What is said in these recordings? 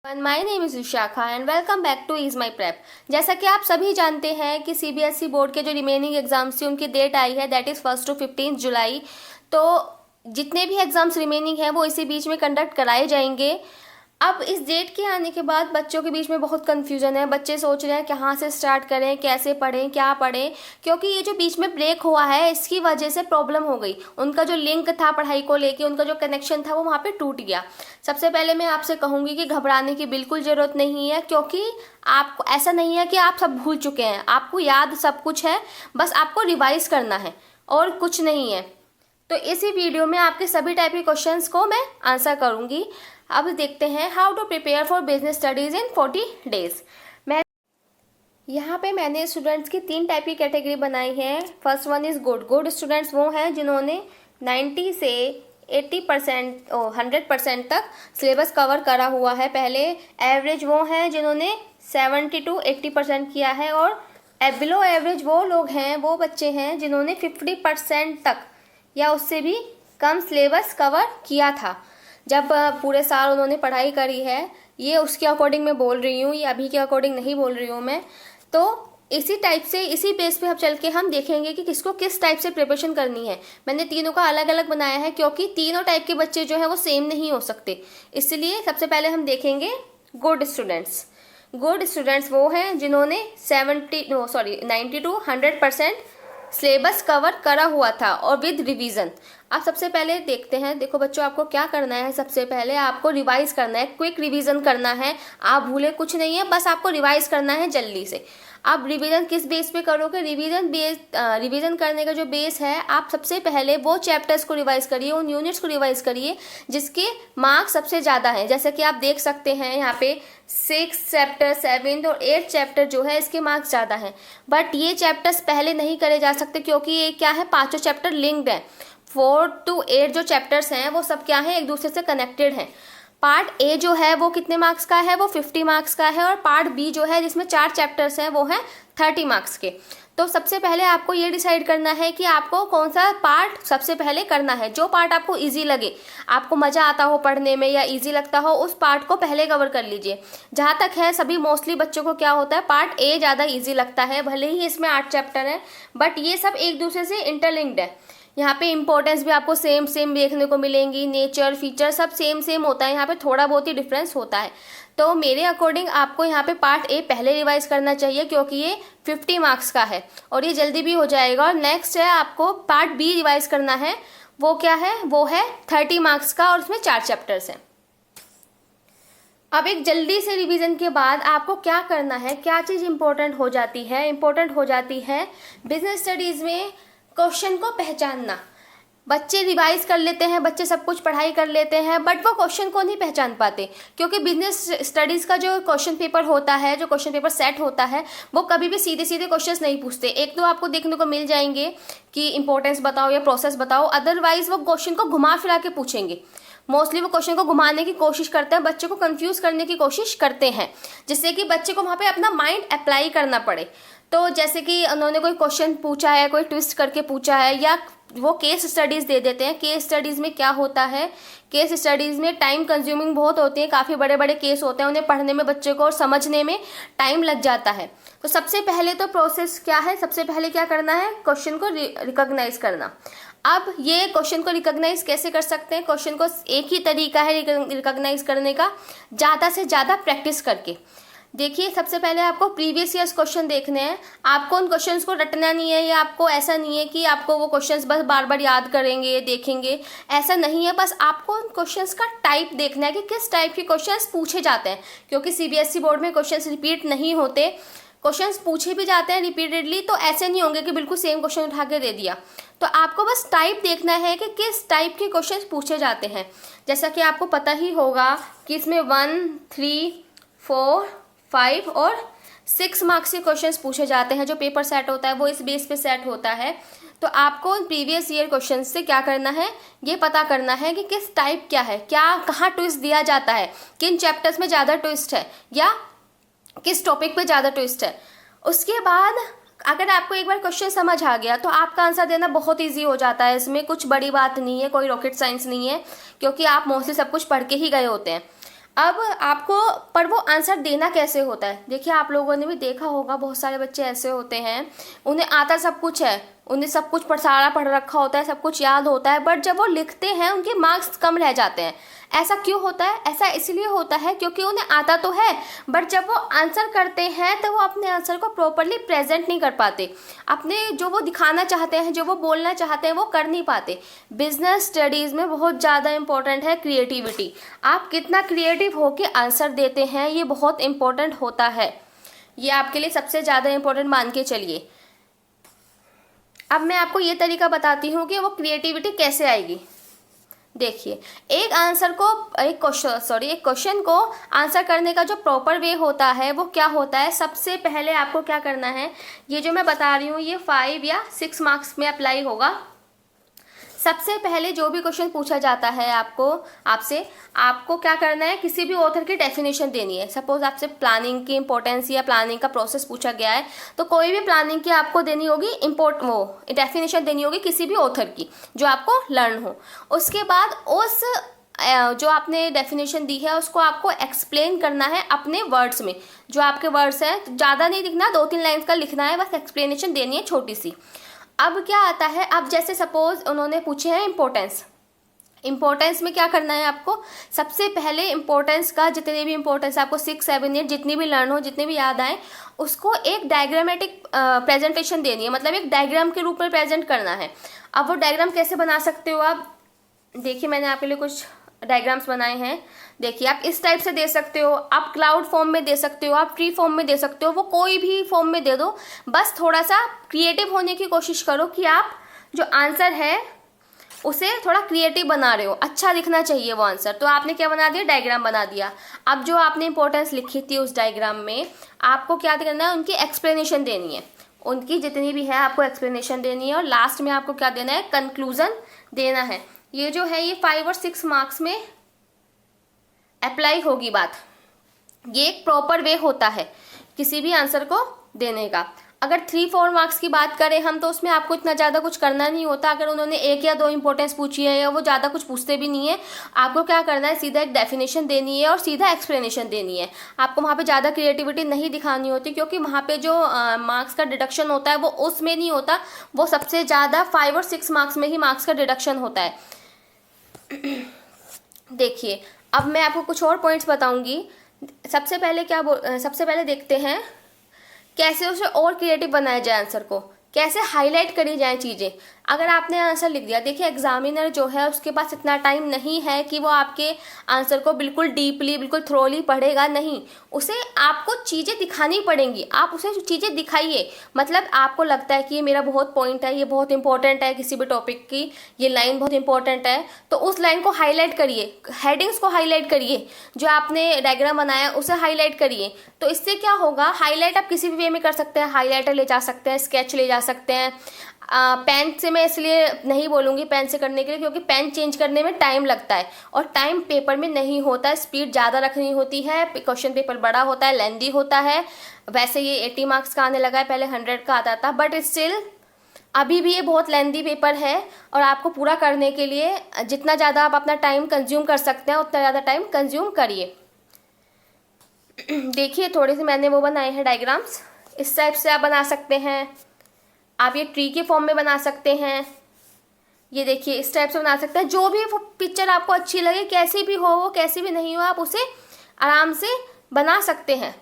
My name is Vishakha and welcome back two is my prep. जैसा कि आप सभी जानते हैं कि सीबीएसई बोर्ड के जो रिमेनिंग एग्जाम्स थी उनकी डेट आई है, दैट इज़ 1 to 15 जुलाई। तो जितने भी एग्जाम्स रिमेनिंग हैं वो इसी बीच में कंडक्ट कराए जाएंगे। अब इस डेट के आने के बाद बच्चों के बीच में बहुत कन्फ्यूजन है। बच्चे सोच रहे हैं कहाँ से स्टार्ट करें, कैसे पढ़ें, क्या पढ़ें, क्योंकि ये जो बीच में ब्रेक हुआ है इसकी वजह से प्रॉब्लम हो गई। उनका जो लिंक था पढ़ाई को लेके, उनका जो कनेक्शन था वो वहाँ पे टूट गया। सबसे पहले मैं आपसे कहूँगी कि घबराने की बिल्कुल ज़रूरत नहीं है, क्योंकि आपको ऐसा नहीं है कि आप सब भूल चुके हैं। आपको याद सब कुछ है, बस आपको रिवाइज करना है और कुछ नहीं है। तो इसी वीडियो में आपके सभी टाइप के क्वेश्चंस को मैं आंसर करूंगी। अब देखते हैं how to prepare for business studies in 40 days. यहाँ पे मैंने स्टूडेंट्स की 3 टाइप की कैटेगरी बनाई है। First one is good students वो हैं जिन्होंने 90 से 80% 100% तक सिलेबस कवर करा हुआ है पहले। एवरेज वो हैं जिन्होंने 70 to 80% किया है। और बिलो एवरेज वो लोग हैं, वो बच्चे हैं जिन्होंने 50% तक या उससे भी कम सिलेबस कवर किया था जब पूरे साल उन्होंने पढ़ाई करी है। ये उसके अकॉर्डिंग मैं बोल रही हूँ, ये अभी के अकॉर्डिंग नहीं बोल रही हूँ मैं। तो इसी टाइप से, इसी बेस पे हम चल के हम देखेंगे कि किसको किस टाइप से प्रिपरेशन करनी है। मैंने तीनों का अलग अलग बनाया है क्योंकि तीनों टाइप के बच्चे जो हैं वो सेम नहीं हो सकते। इसलिए सबसे पहले हम देखेंगे गुड स्टूडेंट्स वो हैं जिन्होंने 90 to 100% सिलेबस कवर करा हुआ था और विद रिवीजन। आप सबसे पहले देखते हैं, देखो बच्चों आपको क्या करना है। सबसे पहले आपको रिवाइज करना है, क्विक रिवीजन करना है। आप भूले कुछ नहीं है, बस आपको रिवाइज करना है जल्दी से। आप रिवीजन किस बेस पे करोगे? रिवीजन करने का जो बेस है, आप सबसे पहले वो चैप्टर्स को रिवाइज करिए, उन यूनिट्स को रिवाइज करिए जिसके मार्क्स सबसे ज़्यादा हैं। जैसे कि आप देख सकते हैं यहाँ पे 6 चैप्टर, 7 और 8 चैप्टर जो है इसके मार्क्स ज़्यादा हैं। बट ये चैप्टर्स पहले नहीं करे जा सकते क्योंकि ये क्या है, पाँचों चैप्टर लिंक्ड हैं। 4 to 8 जो चैप्टर्स हैं वो सब क्या है, एक दूसरे से कनेक्टेड हैं। पार्ट ए जो है वो कितने मार्क्स का है, वो 50 मार्क्स का है। और पार्ट बी जो है जिसमें 4 चैप्टर्स हैं वो हैं 30 मार्क्स के। तो सबसे पहले आपको ये डिसाइड करना है कि आपको कौन सा पार्ट सबसे पहले करना है। जो पार्ट आपको इजी लगे, आपको मज़ा आता हो पढ़ने में या इजी लगता हो, उस पार्ट को पहले कवर कर लीजिए। जहाँ तक है सभी मोस्टली बच्चों को क्या होता है, पार्ट ए ज़्यादा ईजी लगता है। भले ही इसमें 8 चैप्टर हैं बट ये सब एक दूसरे से इंटरलिंक्ड है। यहाँ पे इंपॉर्टेंस भी आपको सेम देखने को मिलेंगी, नेचर, फीचर सब सेम होता है। यहाँ पे थोड़ा बहुत ही डिफरेंस होता है। तो मेरे अकॉर्डिंग आपको यहाँ पे पार्ट ए पहले रिवाइज करना चाहिए क्योंकि ये 50 मार्क्स का है और ये जल्दी भी हो जाएगा। और नेक्स्ट है आपको पार्ट बी रिवाइज करना है। वो क्या है, वो है 30 मार्क्स का और उसमें 4 चैप्टर्स हैं। अब एक जल्दी से रिवीजन के बाद आपको क्या करना है, क्या चीज़ इंपॉर्टेंट हो जाती है बिजनेस स्टडीज़ में क्वेश्चन को पहचानना। बच्चे रिवाइज कर लेते हैं, बच्चे सब कुछ पढ़ाई कर लेते हैं बट वो क्वेश्चन को नहीं पहचान पाते क्योंकि बिजनेस स्टडीज़ का जो क्वेश्चन पेपर होता है, जो क्वेश्चन पेपर सेट होता है, वो कभी भी सीधे क्वेश्चंस नहीं पूछते। एक तो आपको देखने को मिल जाएंगे कि इंपॉर्टेंस बताओ या प्रोसेस बताओ, अदरवाइज वो क्वेश्चन को घुमा फिरा के पूछेंगे। मोस्टली वो क्वेश्चन को घुमाने की कोशिश करते हैं, बच्चे को कंफ्यूज करने की कोशिश करते हैं जिससे कि बच्चे को वहाँ पे अपना माइंड अप्लाई करना पड़े। तो जैसे कि उन्होंने कोई क्वेश्चन पूछा है, कोई ट्विस्ट करके पूछा है, या वो केस स्टडीज़ दे देते हैं। केस स्टडीज़ में क्या होता है, केस स्टडीज़ में टाइम कंज्यूमिंग बहुत होती है, काफ़ी बड़े बड़े केस होते हैं, उन्हें पढ़ने में बच्चे को और समझने में टाइम लग जाता है। तो सबसे पहले तो प्रोसेस क्या है, सबसे पहले क्या करना है, क्वेश्चन को रिकॉग्नाइज करना। अब ये क्वेश्चन को रिकॉग्नाइज कैसे कर सकते हैं? क्वेश्चन को एक ही तरीका है रिकॉग्नाइज करने का, ज़्यादा से ज़्यादा प्रैक्टिस करके। देखिए सबसे पहले आपको प्रीवियस ईयर्स क्वेश्चन देखने हैं। आपको उन क्वेश्चंस को रटना नहीं है, या आपको ऐसा नहीं है कि आपको वो क्वेश्चंस बस बार बार याद करेंगे, देखेंगे, ऐसा नहीं है। बस आपको उन क्वेश्चंस का टाइप देखना है कि किस टाइप के क्वेश्चंस पूछे जाते हैं, क्योंकि सीबीएसई बोर्ड में क्वेश्चंस रिपीट नहीं होते। क्वेश्चंस पूछे भी जाते हैं रिपीटेडली, तो ऐसे नहीं होंगे कि बिल्कुल सेम क्वेश्चन उठा के दे दिया। तो आपको बस टाइप देखना है कि किस टाइप के क्वेश्चंस पूछे जाते हैं। जैसा कि आपको पता ही होगा कि इसमें 1, 3, 4, 5 और 6 मार्क्स के क्वेश्चंस पूछे जाते हैं। जो पेपर सेट होता है वो इस बेस पे सेट होता है। तो आपको प्रीवियस ईयर क्वेश्चन से क्या करना है, ये पता करना है कि किस टाइप क्या है, क्या कहाँ ट्विस्ट दिया जाता है, किन चैप्टर्स में ज़्यादा ट्विस्ट है या किस टॉपिक पे ज़्यादा ट्विस्ट है। उसके बाद अगर आपको एक बार क्वेश्चन समझ आ गया तो आपका आंसर देना बहुत ईजी हो जाता है। इसमें कुछ बड़ी बात नहीं है, कोई रॉकेट साइंस नहीं है, क्योंकि आप मोस्टली सब कुछ पढ़ के ही गए होते हैं। अब आपको पर आंसर देना कैसे होता है, देखिए आप लोगों ने भी देखा होगा, बहुत सारे बच्चे ऐसे होते हैं उन्हें आता सब कुछ है, उन्हें सब कुछ सारा पढ़ रखा होता है, सब कुछ याद होता है, बट जब वो लिखते हैं उनके मार्क्स कम रह जाते हैं। ऐसा क्यों होता है? ऐसा इसलिए होता है क्योंकि उन्हें आता तो है, बट जब वो आंसर करते हैं तो वो अपने आंसर को प्रॉपरली प्रेजेंट नहीं कर पाते, अपने जो वो दिखाना चाहते हैं, जो वो बोलना चाहते हैं, वो कर नहीं पाते। बिजनेस स्टडीज़ में बहुत ज़्यादा इंपॉर्टेंट है क्रिएटिविटी। आप कितना क्रिएटिव होकर आंसर देते हैं, ये बहुत इंपॉर्टेंट होता है। ये आपके लिए सबसे ज़्यादा इंपॉर्टेंट मान के चलिए। अब मैं आपको ये तरीका बताती हूँ कि वो क्रिएटिविटी कैसे आएगी। देखिए, एक क्वेश्चन को आंसर करने का जो प्रॉपर वे होता है वो क्या होता है। सबसे पहले आपको क्या करना है, ये जो मैं बता रही हूँ ये 5 या 6 मार्क्स में अप्लाई होगा। सबसे पहले जो भी क्वेश्चन पूछा जाता है आपको क्या करना है, किसी भी ऑथर की डेफिनेशन देनी है। सपोज आपसे प्लानिंग की इंपॉर्टेंस या प्लानिंग का प्रोसेस पूछा गया है, तो कोई भी प्लानिंग की आपको देनी होगी डेफिनेशन देनी होगी किसी भी ऑथर की जो आपको लर्न हो। उसके बाद उस जो आपने डेफिनेशन दी है उसको आपको एक्सप्लेन करना है अपने वर्ड्स में। जो आपके वर्ड्स हैं ज़्यादा नहीं लिखना, 2-3 लाइन्स का लिखना है, बस एक्सप्लेनेशन देनी है छोटी सी। अब क्या आता है, अब जैसे सपोज उन्होंने पूछे हैं इम्पोर्टेंस में क्या करना है आपको, सबसे पहले इम्पोर्टेंस का जितने भी इम्पोर्टेंस आपको 6, 7, 8 जितनी भी लर्न हो, जितने भी याद आए, उसको एक डायग्रामेटिक प्रेजेंटेशन देनी है, मतलब एक डायग्राम के रूप में प्रेजेंट करना है। अब वो डायग्राम कैसे बना सकते हो आप, देखिए मैंने आपके लिए कुछ डायग्राम्स बनाए हैं। देखिए, आप इस टाइप से दे सकते हो, आप क्लाउड फॉर्म में दे सकते हो, आप ट्री फॉर्म में दे सकते हो, वो कोई भी फॉर्म में दे दो। बस थोड़ा सा क्रिएटिव होने की कोशिश करो कि आप जो आंसर है उसे थोड़ा क्रिएटिव बना रहे हो, अच्छा दिखना चाहिए वो आंसर। तो आपने क्या बना दिया, डायग्राम बना दिया। अब जो आपने इंपॉर्टेंस लिखी थी उस डायग्राम में आपको क्या करना है, उनकी एक्सप्लेनेशन देनी है, उनकी जितनी भी है आपको एक्सप्लेनेशन देनी है, और लास्ट में आपको क्या देना है, कंक्लूजन देना है। ये जो है ये 5 और 6 मार्क्स में अप्लाई होगी बात। ये एक प्रॉपर वे होता है किसी भी आंसर को देने का। अगर 3-4 मार्क्स की बात करें हम, तो उसमें आपको इतना ज़्यादा कुछ करना नहीं होता। अगर उन्होंने 1 या 2 इंपॉर्टेंस पूछी है या वो ज़्यादा कुछ पूछते भी नहीं है, आपको क्या करना है, सीधा एक डेफिनेशन देनी है और सीधा एक्सप्लेनेशन देनी है। आपको वहाँ पे ज़्यादा क्रिएटिविटी नहीं दिखानी होती, क्योंकि वहाँ पे जो मार्क्स का डिडक्शन होता है वो उसमें नहीं होता, वो सबसे ज़्यादा 5 और 6 मार्क्स में ही मार्क्स का डिडक्शन होता है। देखिए, अब मैं आपको कुछ और पॉइंट्स बताऊंगी। सबसे पहले देखते हैं कैसे उसे और क्रिएटिव बनाया जाए, आंसर को कैसे हाईलाइट करी जाए चीज़ें। अगर आपने आंसर लिख दिया, देखिए एग्जामिनर जो है उसके पास इतना टाइम नहीं है कि वो आपके आंसर को बिल्कुल डीपली, बिल्कुल थ्रोली पढ़ेगा, नहीं। उसे आपको चीज़ें दिखानी पड़ेंगी, आप उसे चीज़ें दिखाइए। मतलब आपको लगता है कि ये मेरा बहुत पॉइंट है, ये बहुत इंपॉर्टेंट है, किसी भी टॉपिक की ये लाइन बहुत इंपॉर्टेंट है, तो उस लाइन को हाईलाइट करिए, हेडिंग्स को हाईलाइट करिए, जो आपने डायग्राम बनाया उसे हाईलाइट करिए। तो इससे क्या होगा, हाईलाइट आप किसी भी वे में कर सकते हैं, हाईलाइटर ले जा सकते हैं, स्केच ले जा सकते हैं। पेन से मैं इसलिए नहीं बोलूँगी पेन से करने के लिए, क्योंकि पेन चेंज करने में टाइम लगता है और टाइम पेपर में नहीं होता है, स्पीड ज़्यादा रखनी होती है, क्वेश्चन पेपर बड़ा होता है, लेंदी होता है। वैसे ये 80 मार्क्स का आने लगा है, पहले 100 का आता था, बट स्टिल अभी भी ये बहुत लेंदी पेपर है और आपको पूरा करने के लिए जितना ज़्यादा आप अपना टाइम कंज्यूम कर सकते हैं उतना ज़्यादा टाइम कंज्यूम करिए। देखिए, थोड़े से मैंने वो बनाए हैं डायग्राम्स, इस टाइप से आप बना सकते हैं। आप ये ट्री के फॉर्म में बना सकते हैं, ये देखिए इस टाइप से बना सकते हैं। जो भी पिक्चर आपको अच्छी लगे, कैसी भी हो वो, कैसी भी नहीं हो, आप उसे आराम से बना सकते हैं।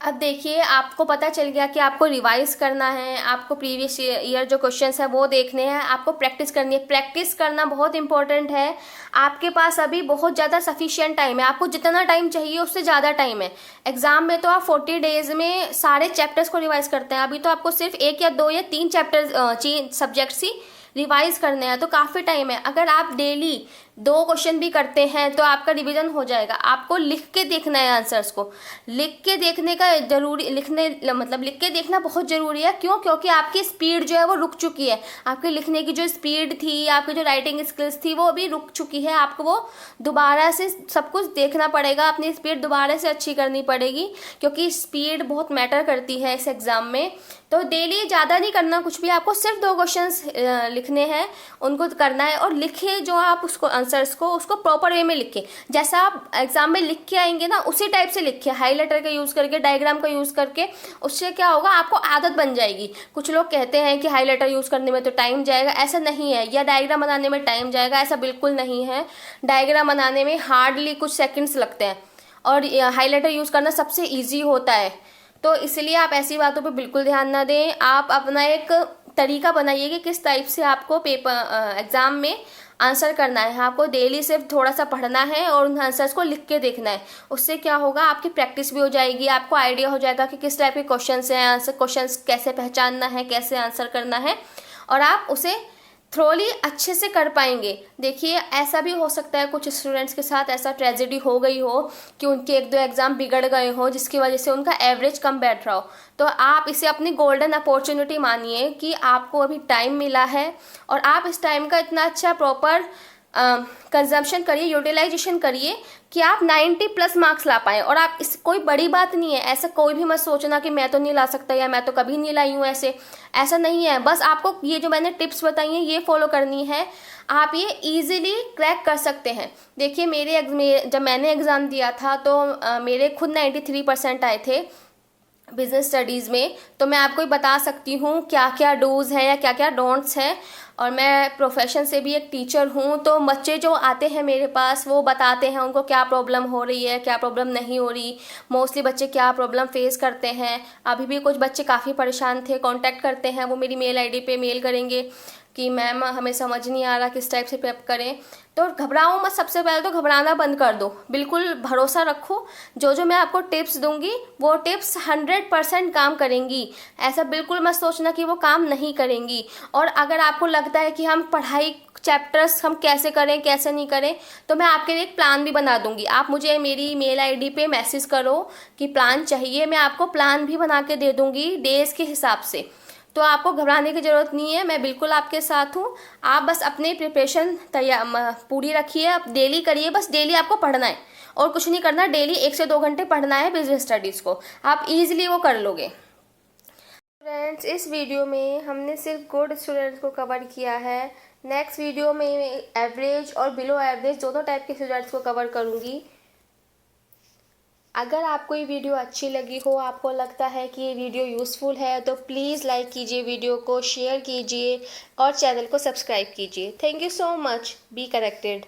अब देखिए, आपको पता चल गया कि आपको रिवाइज करना है, आपको प्रीवियस ईयर जो क्वेश्चंस है वो देखने हैं, आपको प्रैक्टिस करनी है। प्रैक्टिस करना बहुत इंपॉर्टेंट है। आपके पास अभी बहुत ज़्यादा सफिशिएंट टाइम है, आपको जितना टाइम चाहिए उससे ज़्यादा टाइम है। एग्जाम में तो आप 40 डेज में सारे चैप्टर्स को रिवाइज करते हैं, अभी तो आपको सिर्फ 1 या 2 या 3 चैप्टर सब्जेक्ट्स ही रिवाइज करने हैं, तो काफ़ी टाइम है। अगर आप डेली 2 क्वेश्चन भी करते हैं तो आपका रिवीजन हो जाएगा। आपको लिख के देखना है आंसर्स को, लिख के देखने का जरूरी, लिख के देखना बहुत ज़रूरी है। क्यों? क्योंकि आपकी स्पीड जो है वो रुक चुकी है, आपके लिखने की जो स्पीड थी, आपकी जो राइटिंग स्किल्स थी वो अभी रुक चुकी है। आपको वो दोबारा से सब कुछ देखना पड़ेगा, अपनी स्पीड दोबारा से अच्छी करनी पड़ेगी, क्योंकि स्पीड बहुत मैटर करती है इस एग्ज़ाम में। तो डेली ज़्यादा नहीं करना कुछ भी, आपको सिर्फ 2 क्वेश्चंस लिखने हैं, उनको करना है और लिखे जो आप उसको आंसर्स को उसको प्रॉपर वे में लिखें। जैसा आप एग्जाम में लिख के आएंगे ना उसी टाइप से लिखिए, हाईलाइटर का यूज़ करके, डायग्राम का यूज़ करके। उससे क्या होगा, आपको आदत बन जाएगी। कुछ लोग कहते हैं कि हाईलाइटर यूज़ करने में तो टाइम जाएगा, ऐसा नहीं है, या डायग्राम बनाने में टाइम जाएगा, ऐसा बिल्कुल नहीं है। डायग्राम बनाने में हार्डली कुछ सेकेंड्स लगते हैं और हाईलाइटर यूज़ करना सबसे ईजी होता है। तो इसलिए आप ऐसी बातों पे बिल्कुल ध्यान ना दें। आप अपना एक तरीका बनाइए कि किस टाइप से आपको पेपर एग्ज़ाम में आंसर करना है। आपको डेली सिर्फ थोड़ा सा पढ़ना है और उन आंसर्स को लिख के देखना है। उससे क्या होगा, आपकी प्रैक्टिस भी हो जाएगी, आपको आइडिया हो जाएगा कि किस टाइप के क्वेश्चंस हैं, आंसर क्वेश्चंस कैसे पहचानना है, कैसे आंसर करना है, और आप उसे थ्रोली अच्छे से कर पाएंगे। देखिए ऐसा भी हो सकता है कुछ स्टूडेंट्स के साथ ऐसा ट्रेजेडी हो गई हो कि उनके 1-2 एग्ज़ाम बिगड़ गए हो जिसकी वजह से उनका एवरेज कम बैठ रहा हो। तो आप इसे अपनी गोल्डन अपॉर्चुनिटी मानिए कि आपको अभी टाइम मिला है और आप इस टाइम का इतना अच्छा प्रॉपर कंजम्पशन करिए, यूटिलाइजेशन करिए कि आप 90+ मार्क्स ला पाएँ। और आप इस कोई बड़ी बात नहीं है, ऐसा कोई भी मत सोचना कि मैं तो नहीं ला सकता या मैं तो कभी नहीं लाई हूँ, ऐसा नहीं है। बस आपको ये जो मैंने टिप्स बताई हैं ये फॉलो करनी है, आप ये इजीली क्रैक कर सकते हैं। देखिए जब मैंने एग्ज़ाम दिया था तो मेरे खुद 93% आए थे बिजनेस स्टडीज़ में। तो मैं आपको बता सकती हूँ क्या क्या डूज़ हैं या क्या क्या डोंट्स हैं। और मैं प्रोफेशन से भी एक टीचर हूँ, तो बच्चे जो आते हैं मेरे पास वो बताते हैं उनको क्या प्रॉब्लम हो रही है, क्या प्रॉब्लम नहीं हो रही, मोस्टली बच्चे क्या प्रॉब्लम फेस करते हैं। अभी भी कुछ बच्चे काफ़ी परेशान थे, कांटेक्ट करते हैं, वो मेरी मेल आईडी पे मेल करेंगे कि मैम हमें समझ नहीं आ रहा किस टाइप से प्रेप करें। तो घबराओ मत, सबसे पहले तो घबराना बंद कर दो, बिल्कुल भरोसा रखो। जो मैं आपको टिप्स दूंगी वो टिप्स 100% काम करेंगी। ऐसा बिल्कुल मत सोचना कि वो काम नहीं करेंगी। और अगर आपको लगता है कि हम पढ़ाई चैप्टर्स हम कैसे करें कैसे नहीं करें, तो मैं आपके लिए एक प्लान भी बना दूंगी। आप मुझे मेरी मेल आईडी पे मैसेज करो कि प्लान चाहिए, मैं आपको प्लान भी बना के दे दूंगी डेज के हिसाब से। तो आपको घबराने की ज़रूरत नहीं है, मैं बिल्कुल आपके साथ हूँ। आप बस अपनी प्रिपरेशन पूरी रखिए, आप डेली करिए, बस डेली आपको पढ़ना है और कुछ नहीं करना। डेली 1 से 2 घंटे पढ़ना है बिजनेस स्टडीज़ को, आप ईजिली वो कर लोगे। फ्रेंड्स, इस वीडियो में हमने सिर्फ गुड स्टूडेंट्स को कवर किया है। नेक्स्ट वीडियो में एवरेज और बिलो एवरेज दोनों टाइप के स्टूडेंट्स को कवर करूँगी। अगर आपको ये वीडियो अच्छी लगी हो, आपको लगता है कि ये वीडियो यूज़फुल है, तो प्लीज़ लाइक कीजिए, वीडियो को शेयर कीजिए और चैनल को सब्सक्राइब कीजिए। Thank you so much. Be connected.